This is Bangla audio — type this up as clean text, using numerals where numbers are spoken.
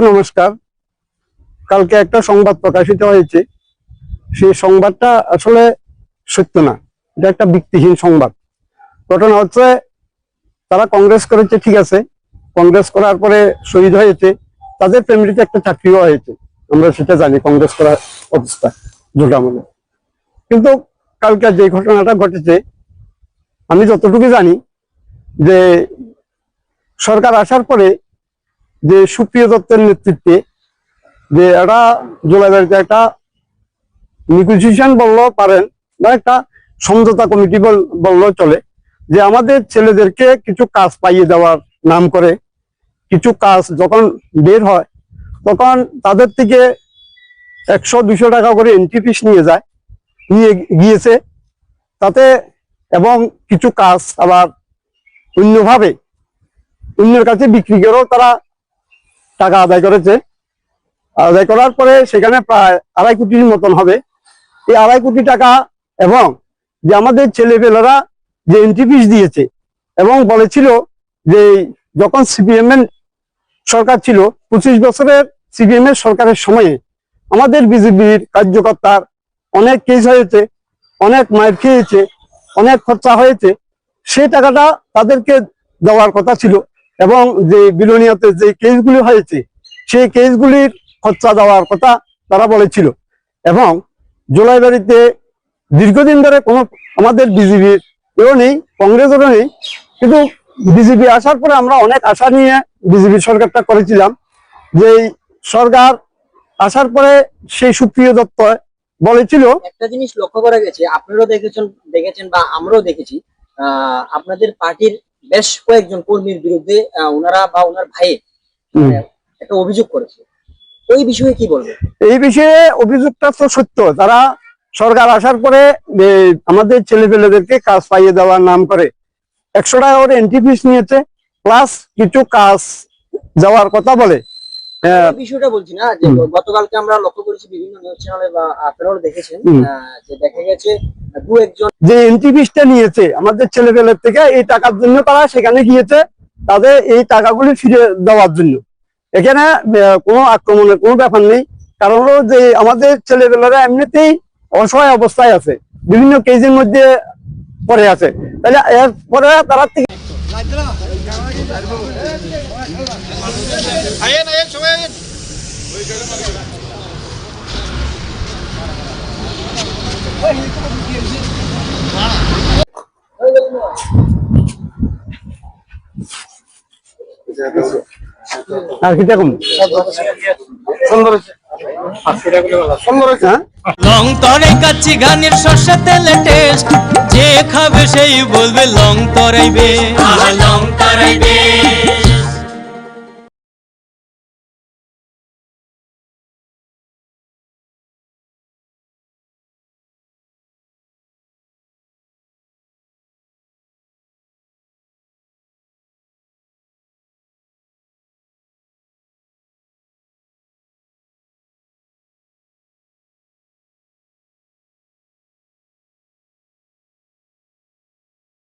নমস্কার। কালকে একটা সংবাদ প্রকাশিত হয়েছে, সেই সংবাদটা আসলে সত্য না, এটা একটা ভিত্তিহীন সংবাদ। ঘটনা হচ্ছে, তারা কংগ্রেস করেছে, ঠিক আছে, কংগ্রেস করার পরে শহীদ হয়েছে, তাদের ফ্যামিলিতে একটা চাকরিও হয়েছে, আমরা সেটা জানি, কংগ্রেস করার অবস্থা জোটামূলে। কিন্তু কালকে যে ঘটনাটা ঘটেছে, আমি যতটুকু জানি যে সরকার আসার পরে যে সুপ্রিয় দত্তের নেতৃত্বে যে একটা জোলাইবাড়িতে একটা নেগোসিয়েশন বললেও পারেন বা একটা সমঝোতা কমিটি বললেও চলে, যে আমাদের ছেলেদেরকে কিছু কাজ পাইয়ে দেওয়ার নাম করে কিছু কাজ যখন বের হয় তখন তাদের থেকে 100-200 টাকা করে এন্ট্রি ফিস নিয়ে গিয়েছে তাতে, এবং কিছু কাজ আবার অন্যভাবে অন্যের কাছে বিক্রি করেও তারা টাকা আদায় করেছে। আদায় করার পরে সেখানে প্রায় 2.5 কোটির মতন হবে। এই 2.5 কোটি টাকা এবং যে আমাদের ছেলেপেলেরা যে এন্ট্রি ফিস দিয়েছে এবং বলেছিল যে যখন সিপিএম এর সরকার ছিল, 25 বছরের সিপিএম এর সরকারের সময়ে আমাদের বিজেপির কার্যকর্তার অনেক কেস হয়েছে, অনেক মার খেয়েছে, অনেক খরচা হয়েছে, সেই টাকাটা তাদেরকে দেওয়ার কথা ছিল। এবং যে বিলোনিয়াতে যে কেসগুলি হয়েছে সেই কেসগুলির খরচা দেওয়ার কথা তারা বলেছিল। এবং জোলাইবাড়িতে দীর্ঘদিন ধরে কোনো আমাদের বিজেপির এও নেই, কংগ্রেসেরও নেই, কিন্তু বিজেপি আসার পরে আমরা অনেক আশা নিয়ে বিজেপি সরকারটা করেছিলাম। যে সরকার আসার পরে সেই সুপ্রিয় দত্ত বলেছিল, একটা জিনিস লক্ষ্য করা গেছে, আপনারাও দেখেছেন বা আমরাও দেখেছি, আপনাদের পার্টির বেশ কয়েকজন কর্মীর বিরুদ্ধে ওনারা বা ওনার ভাই একটা অভিযোগ করেছে। ওই বিষয়ে কি বলবেন? এই বিষয়ে অভিযোগটা তো সত্য। তারা সরকার আসার পরে আমাদের ছেলেপেলেদেরকে কাজ পাইয়ে দেওয়ার নাম করে 100 টাকা করে এন্ট্রি ফিস নিয়েছে, প্লাস কিছু কাজ যাওয়ার কথা বলে। বিষয়টা বলছি না, যে গতকালকে আমরা লক্ষ্য করেছি বিভিন্ন নিউজ চ্যানেলে বা আপনারাও দেখেছেন, যে দেখা গেছে 2-1 যে এন্ট্রি ফিসটা নিয়েছে আমাদের ছেলেপেলের থেকে, এই টাকার জন্য তারা সেখানে গিয়েছে, তাদের এই টাকাগুলি ফিরে দেওয়ার জন্য। এখানে কোনো আক্রমণের কোনো ব্যাপার নেই, কারণ হলো যে আমাদের ছেলেপেলেরা এমনিতেই অসহায় অবস্থায় আছে, বিভিন্ন কেসের মধ্যে পড়ে আছে, তাহলে এরপরে তারা থেকে আর কি দেখুন সুন্দর লং তরাই কাচ্চি গানের শস্য তেলে টেস্ট, যে খাবে সেই বলবে লং তরাইবে, লং তরাইবে।